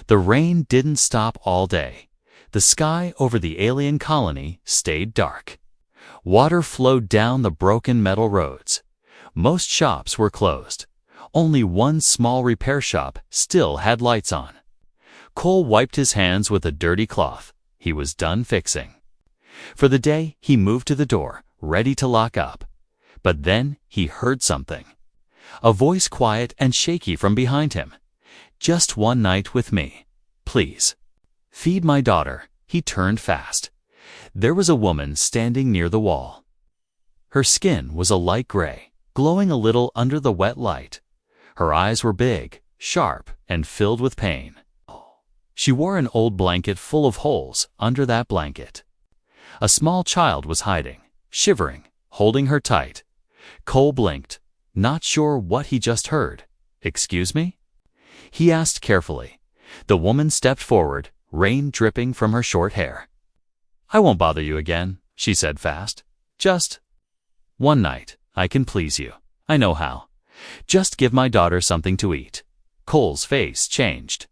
The rain didn't stop all day. The sky over the alien colony stayed dark. Water flowed down the broken metal roads. Most shops were closed. Only one small repair shop still had lights on. Cole wiped his hands with a dirty cloth. He was done fixing. For the day, he moved to the door, ready to lock up. But then he heard something. A voice quiet and shaky from behind him. "Just one night with me, please. Feed my daughter." He turned fast. There was a woman standing near the wall. Her skin was a light gray, glowing a little under the wet light. Her eyes were big, sharp, and filled with pain. She wore an old blanket full of holes under that blanket. A small child was hiding, shivering, holding her tight. Cole blinked, not sure what he just heard. "Excuse me?" he asked carefully. The woman stepped forward, rain dripping from her short hair. "I won't bother you again," she said fast. "Just one night. I can please you. I know how. Just give my daughter something to eat." Cole's face changed.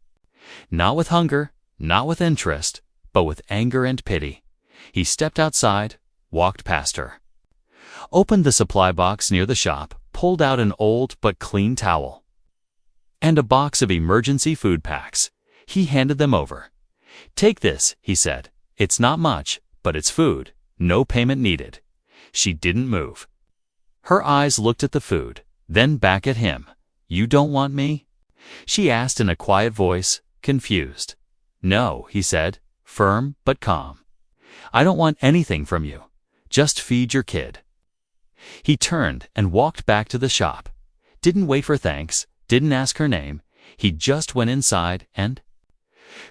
Not with hunger, not with interest, but with anger and pity. He stepped outside, walked past her, opened the supply box near the shop, pulled out an old but clean towel, and a box of emergency food packs. He handed them over. "Take this," he said. "It's not much, but it's food. No payment needed." She didn't move. Her eyes looked at the food, then back at him. "You don't want me?" she asked in a quiet voice, confused. "No," he said, firm but calm. "I don't want anything from you. Just feed your kid." He turned and walked back to the shop. Didn't wait for thanks, didn't ask her name. He just went inside and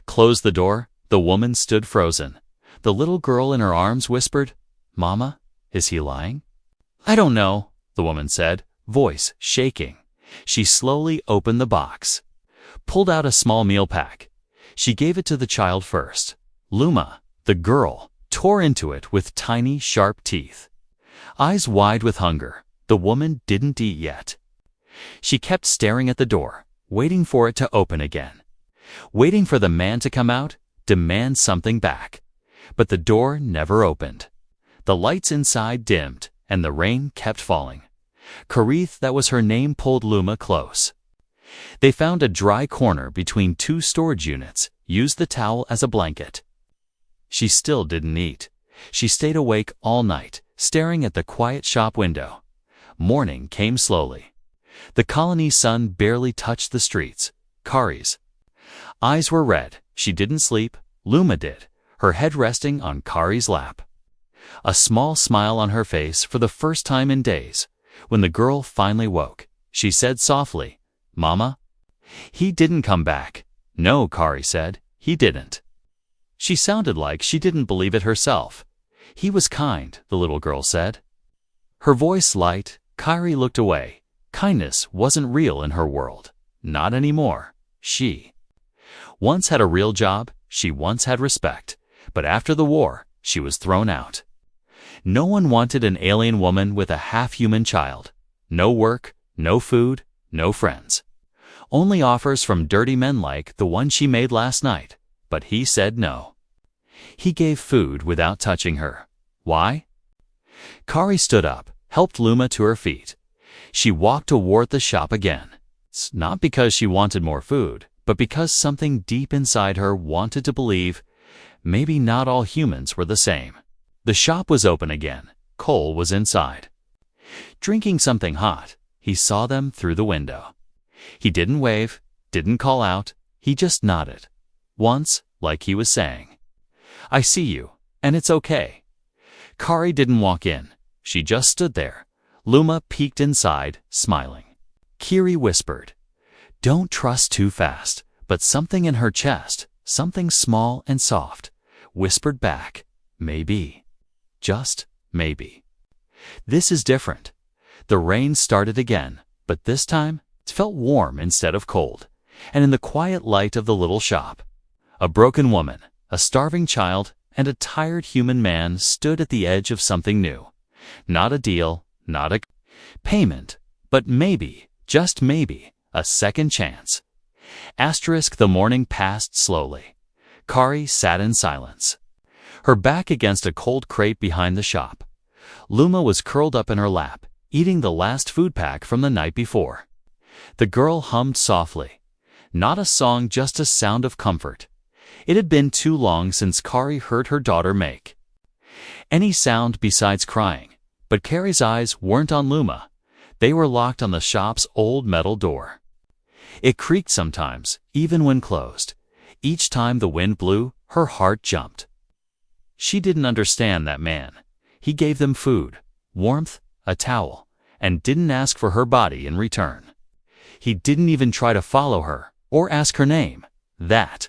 closed the door. The woman stood frozen. The little girl in her arms whispered, "Mama, is he lying?" "I don't know," the woman said, voice shaking. She slowly opened the box, pulled out a small meal pack. She gave it to the child first. Luma, the girl, tore into it with tiny, sharp teeth. Eyes wide with hunger, the woman didn't eat yet. She kept staring at the door, waiting for it to open again, waiting for the man to come out, demand something back. But the door never opened. The lights inside dimmed, and the rain kept falling. Karith, that was her name, pulled Luma close. They found a dry corner between two storage units, used the towel as a blanket. She still didn't eat. She stayed awake all night, staring at the quiet shop window. Morning came slowly. The colony's sun barely touched the streets. Kari's eyes were red. She didn't sleep. Luma did, her head resting on Kari's lap. A small smile on her face for the first time in days. When the girl finally woke, she said softly, "Mama?" "He didn't come back." "No," Kari said, "he didn't." She sounded like she didn't believe it herself. "He was kind," the little girl said. Her voice light. Kari looked away. Kindness wasn't real in her world. Not anymore. She once had a real job. She once had respect. But after the war, she was thrown out. No one wanted an alien woman with a half-human child. No work, no food, no friends. Only offers from dirty men like the one she made last night. But he said no. He gave food without touching her. Why? Kari stood up, helped Luma to her feet. She walked toward the shop again. It's not because she wanted more food, but because something deep inside her wanted to believe maybe not all humans were the same. The shop was open again. Cole was inside, drinking something hot. He saw them through the window. He didn't wave, didn't call out. He just nodded. Once, like he was saying, "I see you, and it's okay." Kari didn't walk in. She just stood there. Luma peeked inside, smiling. Kiri whispered, "Don't trust too fast," but something in her chest, something small and soft, whispered back, "Maybe. Just maybe." This is different. The rain started again, but this time it felt warm instead of cold. And in the quiet light of the little shop, a broken woman, a starving child, and a tired human man stood at the edge of something new. Not a deal, not a payment, but maybe, just maybe, a second chance. The morning passed slowly. Kari sat in silence, her back against a cold crate behind the shop. Luma was curled up in her lap, eating the last food pack from the night before. The girl hummed softly. Not a song, just a sound of comfort. It had been too long since Kari heard her daughter make any sound besides crying, but Kari's eyes weren't on Luma. They were locked on the shop's old metal door. It creaked sometimes, even when closed. Each time the wind blew, her heart jumped. She didn't understand that man. He gave them food, warmth, a towel, and didn't ask for her body in return. He didn't even try to follow her or ask her name. That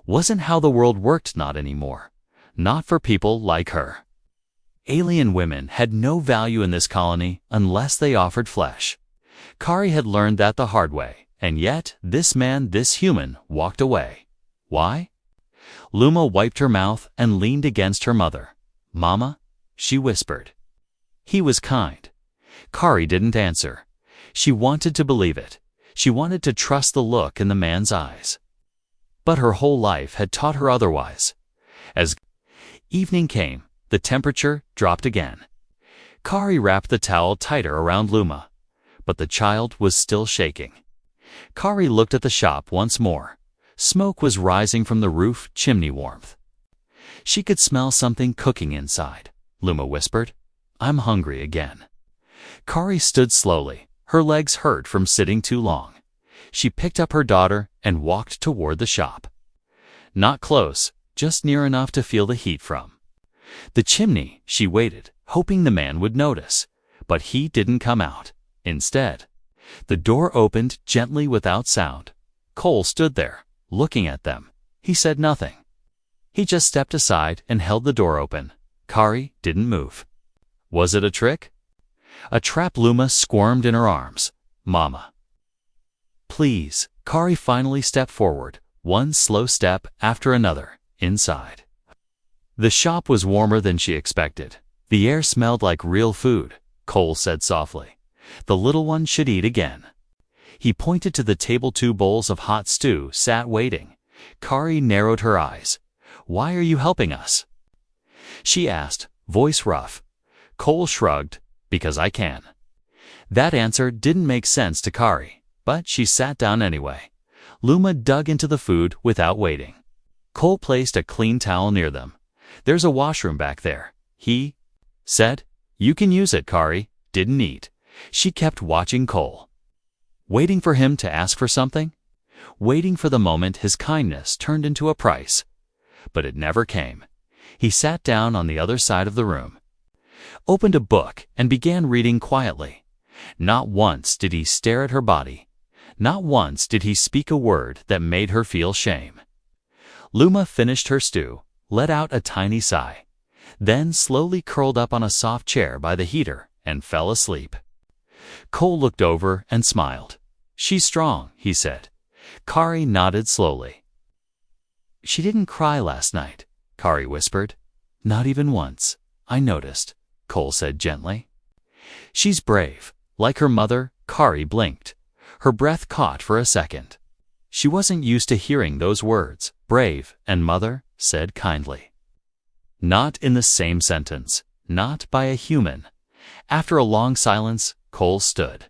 wasn't how the world worked, not anymore. Not for people like her. Alien women had no value in this colony unless they offered flesh. Kari had learned that the hard way, and yet this man, this human, walked away. Why? Luma wiped her mouth and leaned against her mother. "Mama," she whispered. He was kind. Kari didn't answer. She wanted to believe it. She wanted to trust the look in the man's eyes. But her whole life had taught her otherwise. As evening came, the temperature dropped again. Kari wrapped the towel tighter around Luma, but the child was still shaking. Kari looked at the shop once more. Smoke was rising from the roof chimney warmth. She could smell something cooking inside. Luma whispered, "I'm hungry again." Kari stood slowly. Her legs hurt from sitting too long. She picked up her daughter and walked toward the shop. Not close, just near enough to feel the heat from the chimney. She waited, hoping the man would notice, but he didn't come out. Instead, the door opened gently without sound. Cole stood there, looking at them. He said nothing. He just stepped aside and held the door open. Kari didn't move. Was it a trick? A trap? Luma squirmed in her arms. "Mama, please." Kari finally stepped forward, one slow step after another, inside. The shop was warmer than she expected. The air smelled like real food. Cole said softly, "The little one should eat again." He pointed to the table. 2 bowls of hot stew sat waiting. Kari narrowed her eyes. "Why are you helping us?" she asked, voice rough. Cole shrugged. "Because I can." That answer didn't make sense to Kari, but she sat down anyway. Luma dug into the food without waiting. Cole placed a clean towel near them. "There's a washroom back there," he said. "You can use it." Kari didn't eat. She kept watching Cole, waiting for him to ask for something, waiting for the moment his kindness turned into a price. But it never came. He sat down on the other side of the room, opened a book, and began reading quietly. Not once did he stare at her body. Not once did he speak a word that made her feel shame. Luma finished her stew, let out a tiny sigh, then slowly curled up on a soft chair by the heater and fell asleep. Cole looked over and smiled. "She's strong," he said. Kari nodded slowly. "She didn't cry last night," Kari whispered. "Not even once. I noticed," Cole said gently. "She's brave, like her mother." Kari blinked. Her breath caught for a second. She wasn't used to hearing those words. Brave and mother, said kindly. Not in the same sentence, not by a human. After a long silence, Cole stood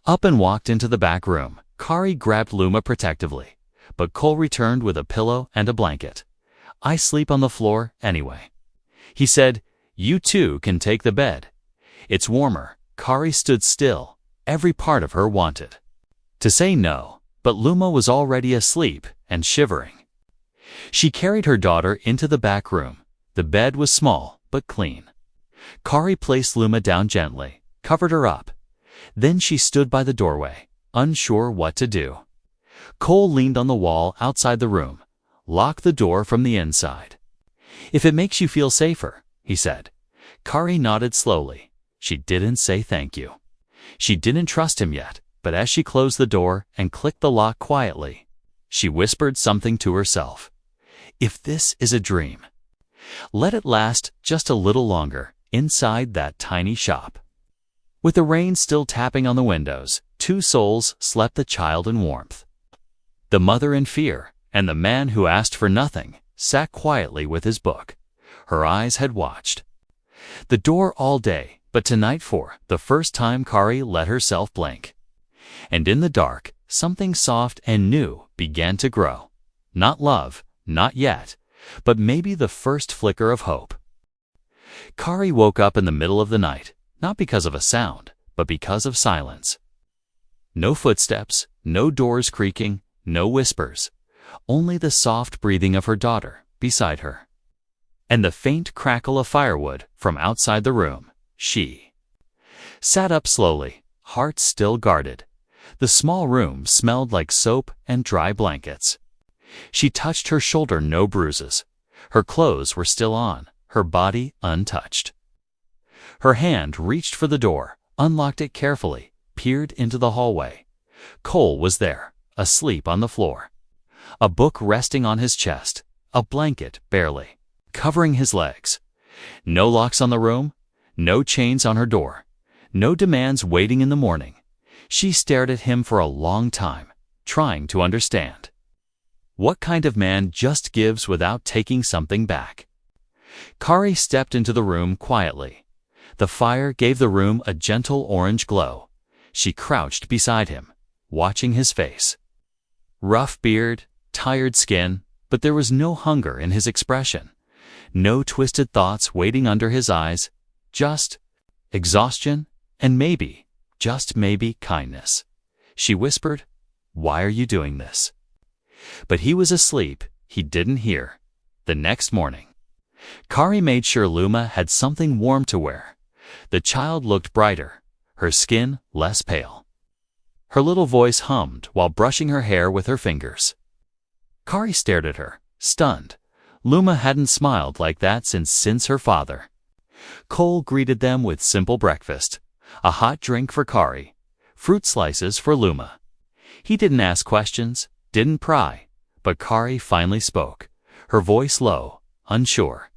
up and walked into the back room. Kari grabbed Luma protectively, but Cole returned with a pillow and a blanket. "I sleep on the floor anyway," he said. "You two can take the bed. It's warmer." Kari stood still. Every part of her wanted to say no, but Luma was already asleep and shivering. She carried her daughter into the back room. The bed was small but clean. Kari placed Luma down gently, covered her up. Then she stood by the doorway, unsure what to do. Cole leaned on the wall outside the room. "Lock the door from the inside, if it makes you feel safer," he said. Kari nodded slowly. She didn't say thank you. She didn't trust him yet, but as she closed the door and clicked the lock quietly, she whispered something to herself. If this is a dream, let it last just a little longer inside that tiny shop. With the rain still tapping on the windows, two souls slept, the child in warmth, The mother in fear, and the man who asked for nothing, sat quietly with his book. Her eyes had watched the door all day, but tonight for the first time Kari let herself blink. And in the dark, something soft and new began to grow. Not love, not yet, but maybe the first flicker of hope. Kari woke up in the middle of the night, not because of a sound, but because of silence. No footsteps, no doors creaking, no whispers, only the soft breathing of her daughter beside her, and the faint crackle of firewood from outside the room. She sat up slowly, heart still guarded. The small room smelled like soap and dry blankets. She touched her shoulder, no bruises. Her clothes were still on, her body untouched. Her hand reached for the door, unlocked it carefully, peered into the hallway. Cole was there, asleep on the floor. A book resting on his chest, a blanket barely covering his legs. No locks on the room, no chains on her door, no demands waiting in the morning. She stared at him for a long time, trying to understand. What kind of man just gives without taking something back? Kari stepped into the room quietly. The fire gave the room a gentle orange glow. She crouched beside him, watching his face. Rough beard, tired skin, but there was no hunger in his expression. No twisted thoughts waiting under his eyes, just exhaustion and maybe, just maybe, kindness. She whispered, "Why are you doing this?" But he was asleep, he didn't hear. The next morning, Kari made sure Luma had something warm to wear. The child looked brighter, her skin less pale. Her little voice hummed while brushing her hair with her fingers. Kari stared at her, stunned. Luma hadn't smiled like that since her father. Cole greeted them with simple breakfast, a hot drink for Kari, fruit slices for Luma. He didn't ask questions, didn't pry, but Kari finally spoke, her voice low, unsure.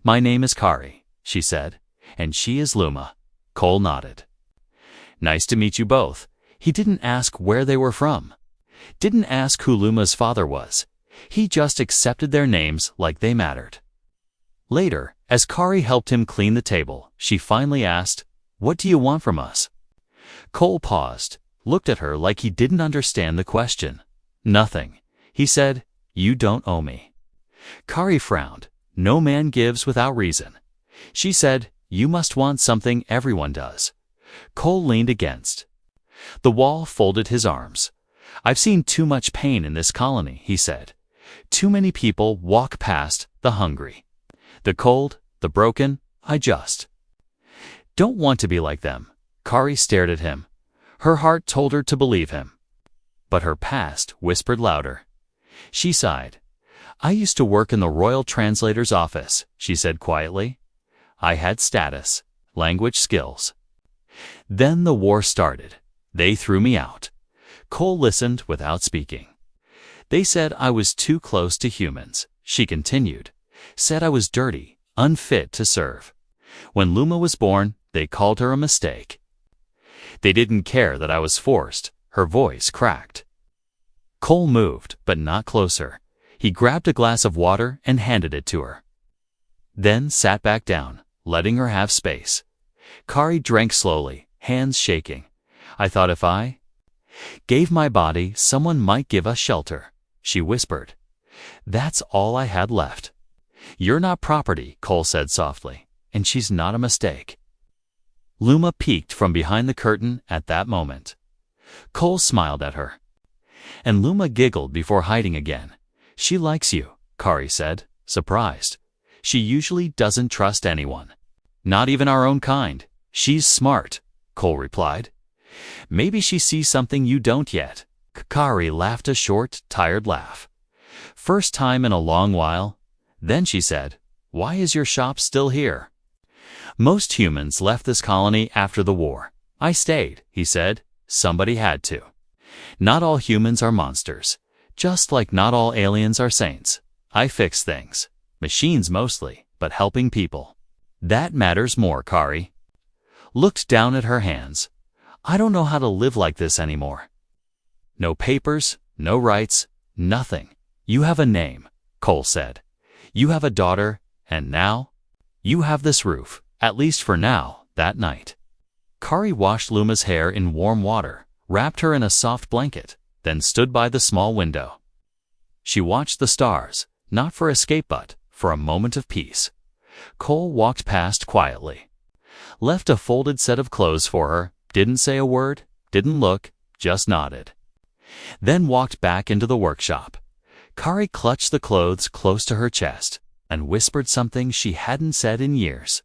"My name is Kari," she said, "and she is Luma." Cole nodded. "Nice to meet you both." He didn't ask where they were from, didn't ask who Luma's father was. He just accepted their names like they mattered. Later, as Kari helped him clean the table, she finally asked, "What do you want from us?" Cole paused, looked at her like he didn't understand the question. "Nothing," he said. "You don't owe me." Kari frowned. "No man gives without reason." She said, "You must want something, everyone does." Cole leaned against the wall, folded his arms. "I've seen too much pain in this colony," he said. "Too many people walk past the hungry, the cold, the broken. I just don't want to be like them." Kari stared at him. Her heart told her to believe him, but her past whispered louder. She sighed. "I used to work in the royal translator's office," she said quietly. "I had status, language skills. Then the war started. They threw me out." Cole listened without speaking. "They said I was too close to humans," she continued. "Said I was dirty, unfit to serve. When Luma was born, they called her a mistake. They didn't care that I was forced." Her voice cracked. Cole moved, but not closer. He grabbed a glass of water and handed it to her, then sat back down, letting her have space. Kari drank slowly, hands shaking. "I thought if I gave my body, someone might give us shelter," she whispered. "That's all I had left." "You're not property," Cole said softly, "and she's not a mistake." Luma peeked from behind the curtain at that moment. Cole smiled at her, and Luma giggled before hiding again. "She likes you," Kari said, surprised. "She usually doesn't trust anyone. Not even our own kind." "She's smart," Cole replied. "Maybe she sees something you don't yet." Kari laughed a short, tired laugh. "First time in a long while." Then she said, "Why is your shop still here?" "Most humans left this colony after the war. I stayed," he said. "Somebody had to. Not all humans are monsters, just like not all aliens are saints. I fix things. Machines mostly, but helping people. That matters more." Kari looked down at her hands. "I don't know how to live like this anymore. No papers, No rights, nothing. You have a name, Cole said. You have a daughter, and now? You have this roof, at least for now, that night. Kari washed Luma's hair in warm water, wrapped her in a soft blanket, then stood by the small window. She watched the stars, not for escape but for a moment of peace. Cole walked past quietly, left a folded set of clothes for her, didn't say a word, didn't look, just nodded. Then walked back into the workshop. Kari clutched the clothes close to her chest and whispered something she hadn't said in years.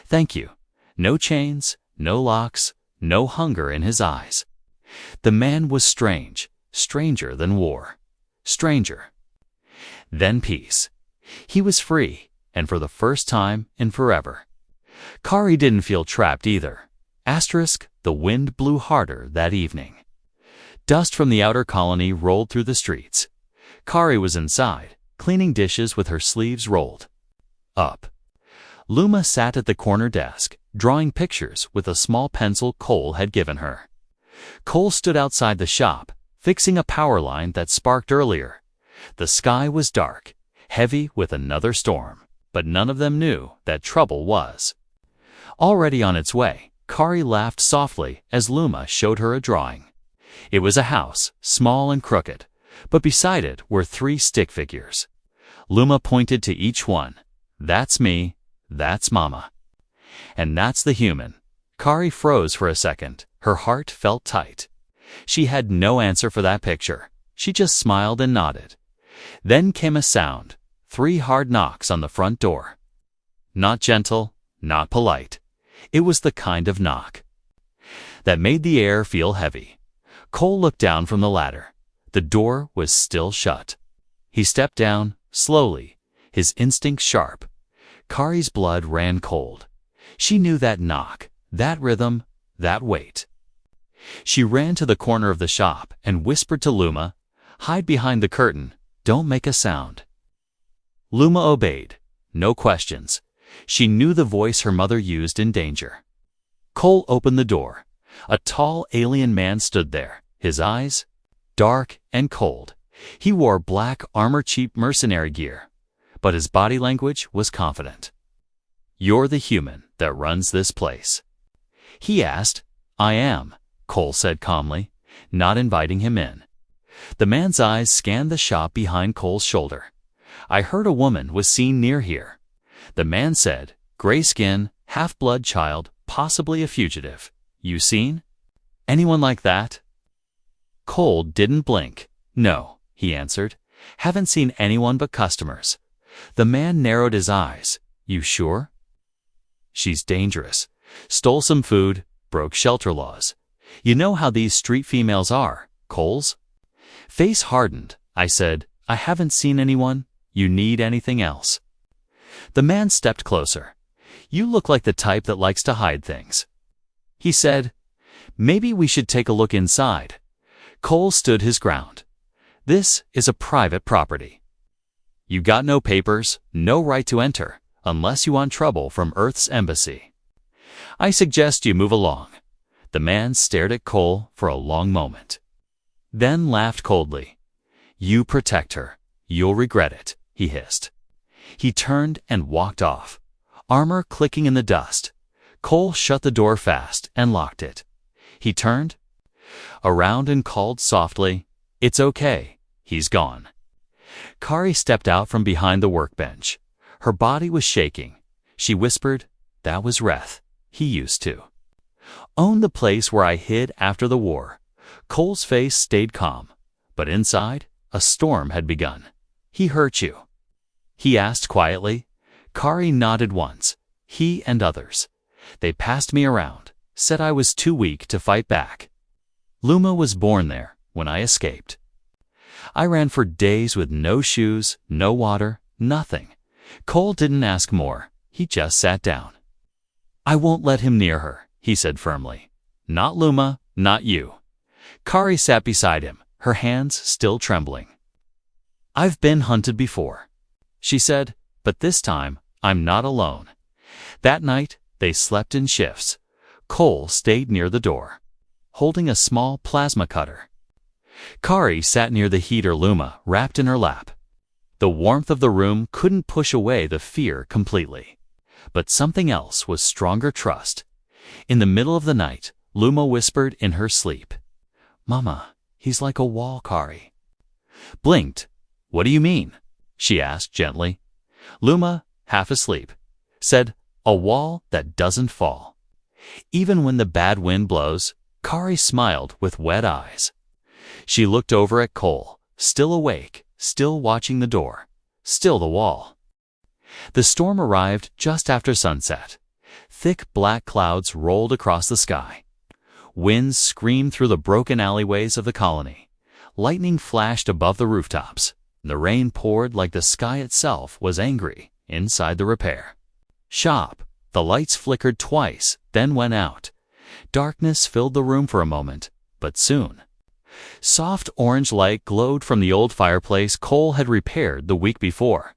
Thank you. No chains, no locks, no hunger in his eyes. The man was strange, stranger than war. Stranger. Then peace. He was free, and for the first time in forever. Kari didn't feel trapped either. The wind blew harder that evening. Dust from the outer colony rolled through the streets. Kari was inside, cleaning dishes with her sleeves rolled up. Luma sat at the corner desk, drawing pictures with a small pencil Cole had given her. Cole stood outside the shop, fixing a power line that sparked earlier. The sky was dark, heavy with another storm, but none of them knew that trouble was already on its way. Kari laughed softly as Luma showed her a drawing. It was a house, small and crooked, but beside it were 3 stick figures. Luma pointed to each one. That's me, that's Mama. And that's the human. Kari froze for a second. Her heart felt tight. She had no answer for that picture. She just smiled and nodded. Then came a sound, 3 hard knocks on the front door. Not gentle, not polite. It was the kind of knock that made the air feel heavy. Cole looked down from the ladder. The door was still shut. He stepped down, slowly, his instincts sharp. Kari's blood ran cold. She knew that knock, that rhythm, that weight. She ran to the corner of the shop and whispered to Luma, "Hide behind the curtain, don't make a sound." Luma obeyed, no questions. She knew the voice her mother used in danger. Cole opened the door. A tall alien man stood there, his eyes dark and cold. He wore black armor-cheap mercenary gear, but his body language was confident. "You're the human that runs this place?" he asked. "I am," Cole said calmly, not inviting him in. The man's eyes scanned the shop behind Cole's shoulder. "I heard a woman was seen near here." The man said, "Gray skin, half-blood child, possibly a fugitive. You seen anyone like that?" Cole didn't blink. "No," he answered. "Haven't seen anyone but customers." The man narrowed his eyes. "You sure?" "She's dangerous. Stole some food, broke shelter laws. You know how these street females are." Cole's face hardened. "I said, I haven't seen anyone. You need anything else?" The man stepped closer. "You look like the type that likes to hide things." He said, "Maybe we should take a look inside." Cole stood his ground. "This is a private property. You got no papers, no right to enter, unless you want trouble from Earth's embassy. I suggest you move along." The man stared at Cole for a long moment, then laughed coldly. "You protect her. You'll regret it," he hissed. He turned and walked off, armor clicking in the dust. Cole shut the door fast and locked it. He turned around and called softly, "It's okay, he's gone." Kari stepped out from behind the workbench. Her body was shaking. She whispered, "That was Reth. He used to own the place where I hid after the war." Cole's face stayed calm, but inside, a storm had begun. "He hurt you?" he asked quietly. Kari nodded once. "He and others. They passed me around, said I was too weak to fight back. Luma was born there when I escaped. I ran for days with no shoes, no water, nothing." Cole didn't ask more. He just sat down. "I won't let him near her," he said firmly. "Not Luma, not you." Kari sat beside him, her hands still trembling. "I've been hunted before," she said, "but this time I'm not alone." That night, they slept in shifts. Cole stayed near the door, holding a small plasma cutter. Kari sat near the heater Luma, wrapped in her lap. The warmth of the room couldn't push away the fear completely. But something else was stronger trust. In the middle of the night, Luma whispered in her sleep, "Mama, he's like a wall, Kari." Blinked. "What do you mean?" she asked gently. Luma, half asleep, said, "A wall that doesn't fall." Even when the bad wind blows, Kari smiled with wet eyes. She looked over at Cole, still awake, still watching the door, still the wall. The storm arrived just after sunset. Thick black clouds rolled across the sky. Winds screamed through the broken alleyways of the colony. Lightning flashed above the rooftops. The rain poured like the sky itself was angry inside the repair shop. The lights flickered twice, then went out. Darkness filled the room for a moment, but soon. Soft orange light glowed from the old fireplace Cole had repaired the week before.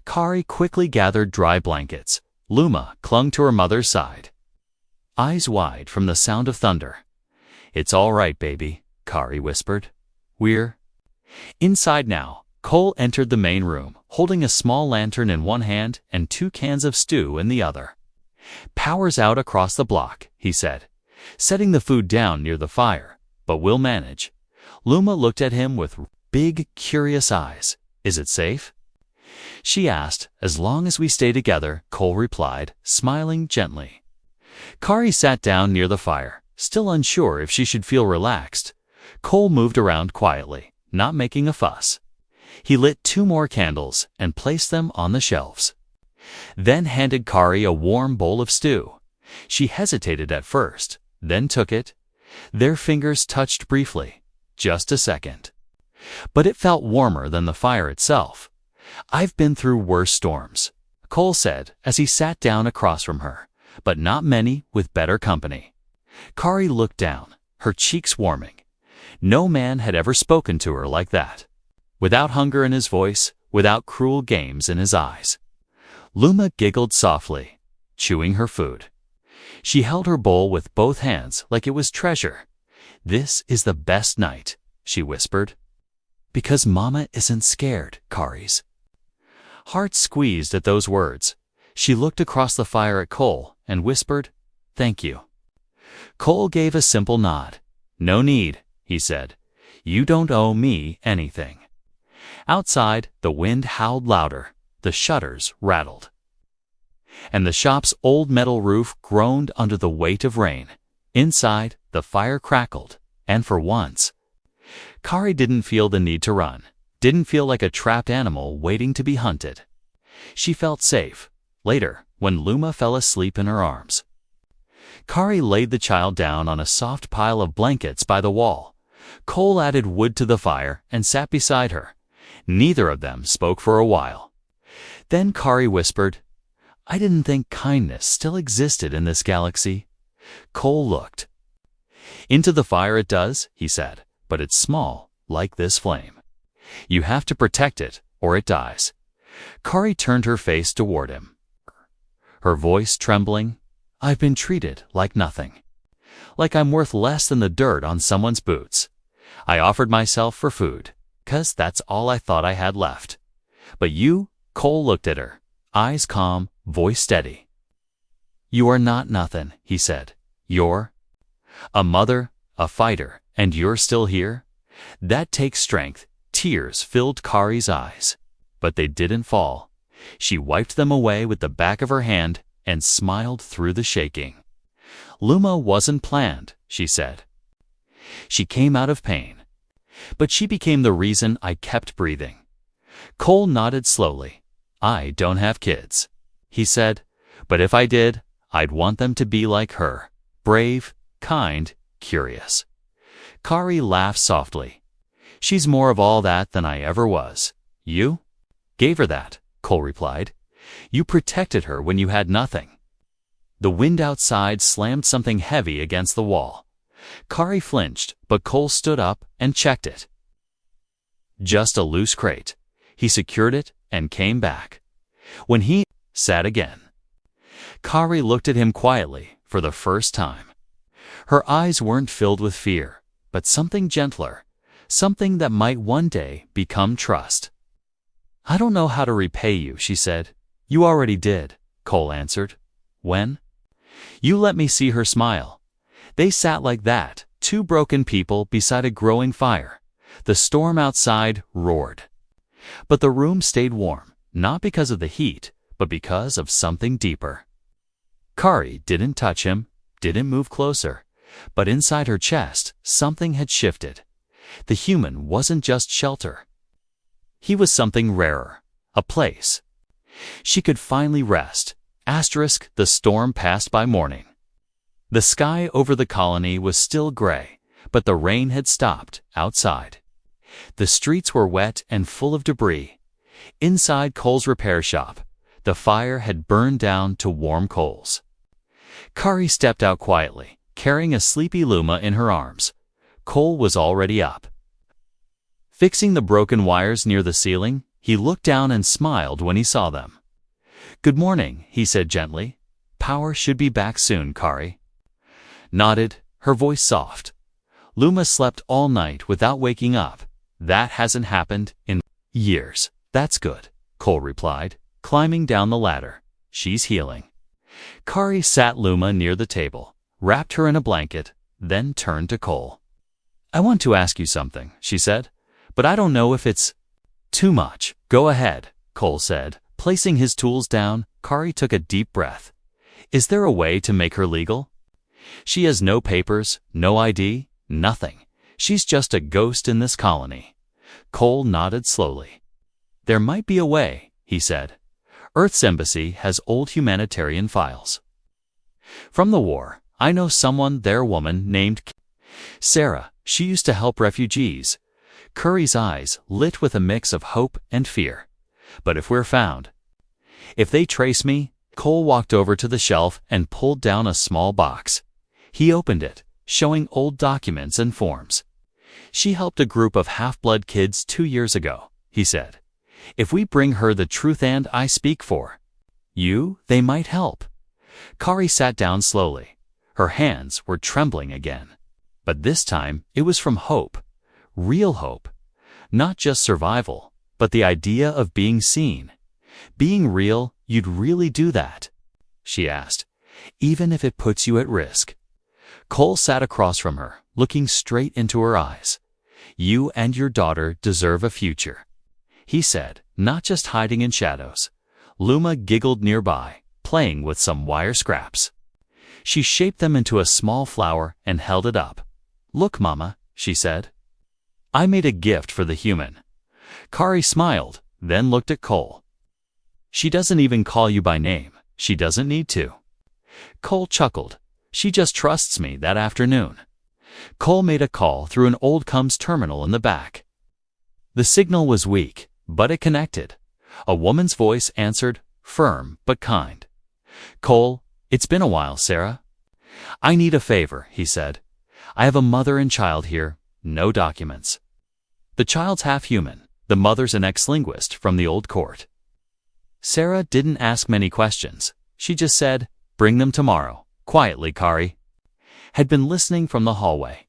Kari quickly gathered dry blankets. Luma clung to her mother's side, eyes wide from the sound of thunder. "It's all right, baby," Kari whispered. "We're..." Inside now, Cole entered the main room, holding a small lantern in one hand and 2 cans of stew in the other. "Power's out across the block," he said, setting the food down near the fire, "but we'll manage." Luma looked at him with big, curious eyes. "Is it safe?" she asked. "As long as we stay together," Cole replied, smiling gently. Kari sat down near the fire, still unsure if she should feel relaxed. Cole moved around quietly, not making a fuss. He lit 2 more candles and placed them on the shelves. Then handed Kari a warm bowl of stew. She hesitated at first, then took it. Their fingers touched briefly, just a second. But it felt warmer than the fire itself. "I've been through worse storms," Cole said as he sat down across from her, "but not many with better company." Kari looked down, her cheeks warming. No man had ever spoken to her like that. Without hunger in his voice, without cruel games in his eyes. Luma giggled softly, chewing her food. She held her bowl with both hands like it was treasure. "This is the best night," she whispered. "Because Mama isn't scared," Kari's heart squeezed at those words. She looked across the fire at Cole and whispered, "Thank you." Cole gave a simple nod. "No need," he said. "You don't owe me anything." Outside, the wind howled louder. The shutters rattled. And the shop's old metal roof groaned under the weight of rain. Inside, the fire crackled, and for once, Kari didn't feel the need to run, didn't feel like a trapped animal waiting to be hunted. She felt safe, later, when Luma fell asleep in her arms. Kari laid the child down on a soft pile of blankets by the wall. Cole added wood to the fire and sat beside her. Neither of them spoke for a while. Then Kari whispered, "I didn't think kindness still existed in this galaxy." Cole looked. "Into the fire it does," he said, "but it's small, like this flame. You have to protect it, or it dies." Kari turned her face toward him, her voice trembling. "I've been treated like nothing. Like I'm worth less than the dirt on someone's boots. I offered myself for food, 'cause that's all I thought I had left. But you..." Cole looked at her, eyes calm, voice steady. "You are not nothing," he said. "You're a mother, a fighter, and you're still here? That takes strength." Tears filled Kari's eyes, but they didn't fall. She wiped them away with the back of her hand and smiled through the shaking. "Luma wasn't planned," she said. "She came out of pain. But she became the reason I kept breathing." Cole nodded slowly. "I don't have kids," he said, "but if I did, I'd want them to be like her. Brave, kind, curious." Kari laughed softly. "She's more of all that than I ever was. You gave her that," Cole replied. "You protected her when you had nothing." The wind outside slammed something heavy against the wall. Kari flinched, but Cole stood up and checked it. Just a loose crate. He secured it and came back. When he sat again, Kari looked at him quietly for the first time. Her eyes weren't filled with fear, but something gentler, something that might one day become trust. "I don't know how to repay you," she said. "You already did," Cole answered. "When?" "You let me see her smile." They sat like that, two broken people beside a growing fire. The storm outside roared. But the room stayed warm, not because of the heat, but because of something deeper. Kari didn't touch him, didn't move closer, but inside her chest, something had shifted. The human wasn't just shelter. He was something rarer, a place. She could finally rest. The storm passed by morning. The sky over the colony was still gray, but the rain had stopped outside. The streets were wet and full of debris. Inside Cole's repair shop, the fire had burned down to warm coals. Kari stepped out quietly, carrying a sleepy Luma in her arms. Cole was already up. Fixing the broken wires near the ceiling, he looked down and smiled when he saw them. "Good morning," he said gently. "Power should be back soon, Kari." Nodded, her voice soft. "Luma slept all night without waking up. That hasn't happened in years." "That's good," Cole replied, climbing down the ladder. "She's healing." Kari sat Luma near the table, wrapped her in a blanket, then turned to Cole. "I want to ask you something," she said, "but I don't know if it's too much." "Go ahead," Cole said. Placing his tools down, Kari took a deep breath. "Is there a way to make her legal?" "She has no papers, no ID, nothing. She's just a ghost in this colony." Cole nodded slowly. "There might be a way," he said. "Earth's embassy has old humanitarian files. From the war, I know someone there, a woman named Sarah. She used to help refugees." Kari's eyes lit with a mix of hope and fear. "But if we're found, if they trace me..." Cole walked over to the shelf and pulled down a small box. He opened it, showing old documents and forms. "She helped a group of half-blood kids 2 years ago," he said. "If we bring her the truth and I speak for you, they might help." Kari sat down slowly. Her hands were trembling again. But this time it was from hope. Real hope. Not just survival, but the idea of being seen. "Being real, you'd really do that?" she asked. "Even if it puts you at risk?" Cole sat across from her, looking straight into her eyes. "You and your daughter deserve a future," he said, not just hiding in shadows. Luma giggled nearby, playing with some wire scraps. She shaped them into a small flower and held it up. "Look, Mama," she said. "I made a gift for the human." Kari smiled, then looked at Cole. "She doesn't even call you by name. She doesn't need to." Cole chuckled. "She just trusts me that afternoon." Cole made a call through an old comms terminal in the back. The signal was weak, but it connected. A woman's voice answered, firm but kind. "Cole, it's been a while, Sarah." "I need a favor," he said. "I have a mother and child here, no documents. The child's half-human, the mother's an ex-linguist from the old court." Sarah didn't ask many questions. She just said, "Bring them tomorrow," quietly. Kari had been listening from the hallway,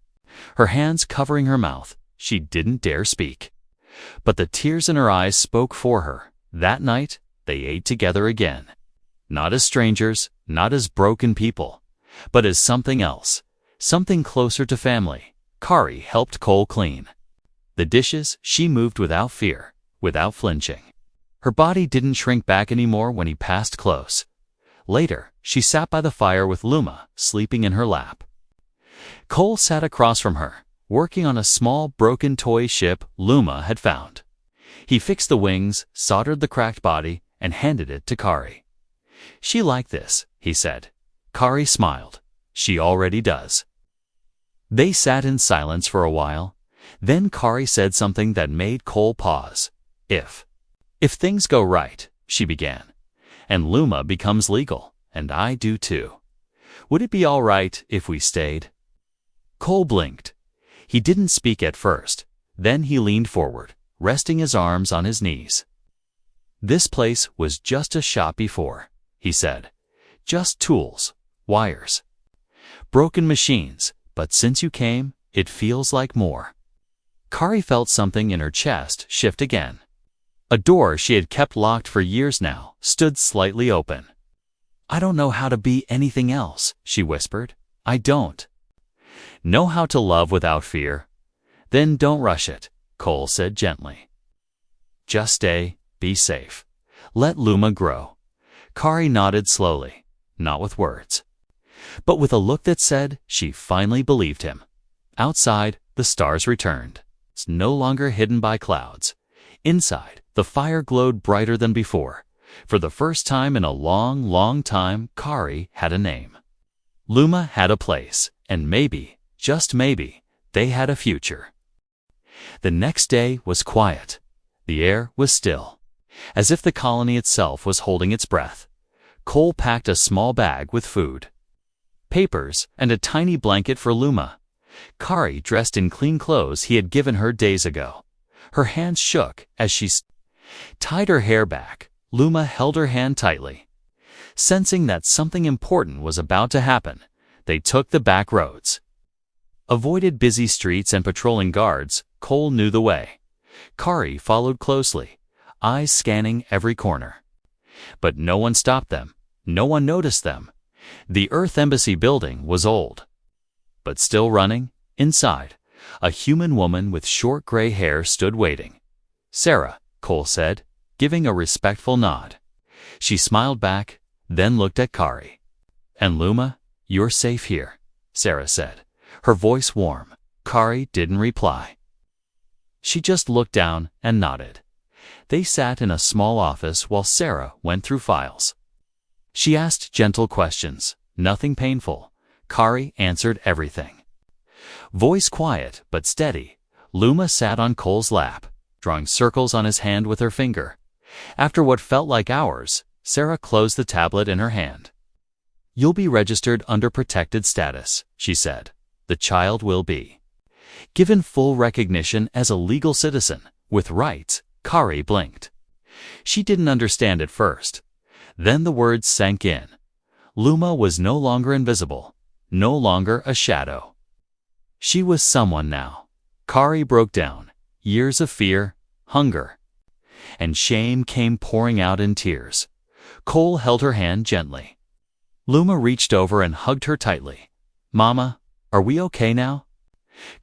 her hands covering her mouth. She didn't dare speak. But the tears in her eyes spoke for her. That night, they ate together again. Not as strangers, not as broken people, but as something else, something closer to family. Kari helped Cole clean the dishes. She moved without fear, without flinching. Her body didn't shrink back anymore when he passed close. Later, she sat by the fire with Luma sleeping in her lap. Cole sat across from her, working on a small broken toy ship Luma had found. He fixed the wings, soldered the cracked body, and handed it to Kari. "She liked this," he said. Kari smiled. "She already does." They sat in silence for a while. Then Kari said something that made Cole pause. If things go right," she began, "and Luma becomes legal, and I do too, would it be all right if we stayed?" Cole blinked. He didn't speak at first. Then he leaned forward, resting his arms on his knees. "This place was just a shop before," he said. "Just tools, wires, broken machines, but since you came, it feels like more." Kari felt something in her chest shift again. A door she had kept locked for years now stood slightly open. "I don't know how to be anything else," she whispered. "I don't know how to love without fear." "Then don't rush it," Cole said gently. "Just stay, be safe. Let Luma grow." Kari nodded slowly, not with words, but with a look that said she finally believed him. Outside, the stars returned. It's no longer hidden by clouds. Inside, the fire glowed brighter than before. For the first time in a long, long time, Kari had a name. Luma had a place, and maybe, just maybe, they had a future. The next day was quiet. The air was still, as if the colony itself was holding its breath. Cole packed a small bag with food, papers, and a tiny blanket for Luma. Kari dressed in clean clothes he had given her days ago. Her hands shook as she tied her hair back. Luma held her hand tightly. Sensing that something important was about to happen, they took the back roads. Avoided busy streets and patrolling guards. Cole knew the way. Kari followed closely, eyes scanning every corner. But no one stopped them. No one noticed them. The Earth Embassy building was old, but still running. Inside, a human woman with short gray hair stood waiting. "Sarah," Cole said, giving a respectful nod. She smiled back, then looked at Kari. "And Luma, you're safe here," Sarah said, her voice warm. Kari didn't reply. She just looked down and nodded. They sat in a small office while Sarah went through files. She asked gentle questions, nothing painful. Kari answered everything. Voice quiet but steady, Luma sat on Cole's lap, drawing circles on his hand with her finger. After what felt like hours, Sarah closed the tablet in her hand. "You'll be registered under protected status," she said. "The child will be given full recognition as a legal citizen, with rights." Kari blinked. She didn't understand at first. Then the words sank in. Luma was no longer invisible, no longer a shadow. She was someone now. Kari broke down. Years of fear, hunger, and shame came pouring out in tears. Cole held her hand gently. Luma reached over and hugged her tightly. "Mama, are we okay now?"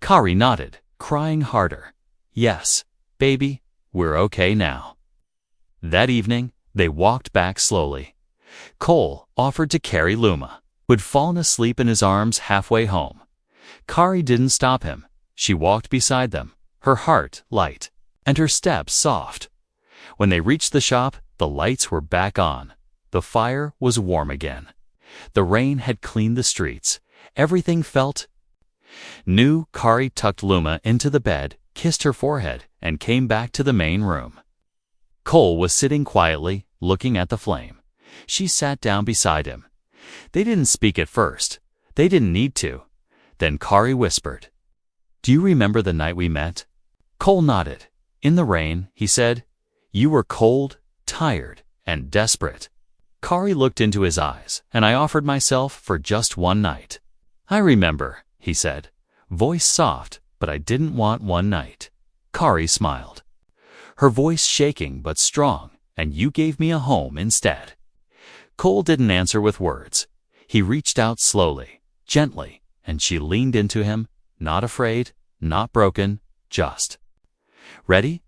Kari nodded, crying harder. "Yes, baby, we're okay now." That evening, they walked back slowly. Cole offered to carry Luma, who had fallen asleep in his arms halfway home. Kari didn't stop him. She walked beside them, her heart light, and her steps soft. When they reached the shop, the lights were back on. The fire was warm again. The rain had cleaned the streets. Everything felt new. Kari tucked Luma into the bed, kissed her forehead, and came back to the main room. Cole was sitting quietly, looking at the flame. She sat down beside him. They didn't speak at first. They didn't need to. Then Kari whispered, "Do you remember the night we met?" Cole nodded. "In the rain," he said. "You were cold, tired, and desperate." Kari looked into his eyes, "And I offered myself for just one night." "I remember," he said, voice soft, "but I didn't want one night." Kari smiled, her voice shaking but strong. "And you gave me a home instead." Cole didn't answer with words. He reached out slowly, gently, and she leaned into him, not afraid, not broken, just ready.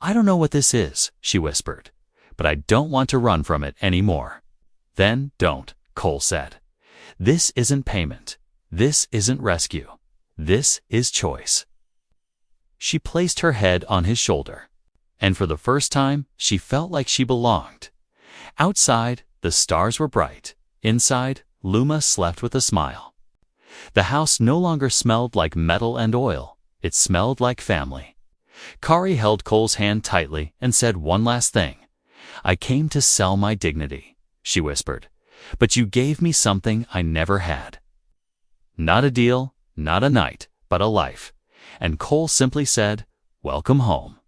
"I don't know what this is," she whispered, "but I don't want to run from it anymore." "Then don't," Cole said. "This isn't payment. This isn't rescue. This is choice." She placed her head on his shoulder, and for the first time, she felt like she belonged. Outside, the stars were bright. Inside, Luma slept with a smile. The house no longer smelled like metal and oil. It smelled like family. Kari held Cole's hand tightly and said one last thing. "I came to sell my dignity," she whispered, "but you gave me something I never had. Not a deal, not a night, but a life." And Cole simply said, "Welcome home."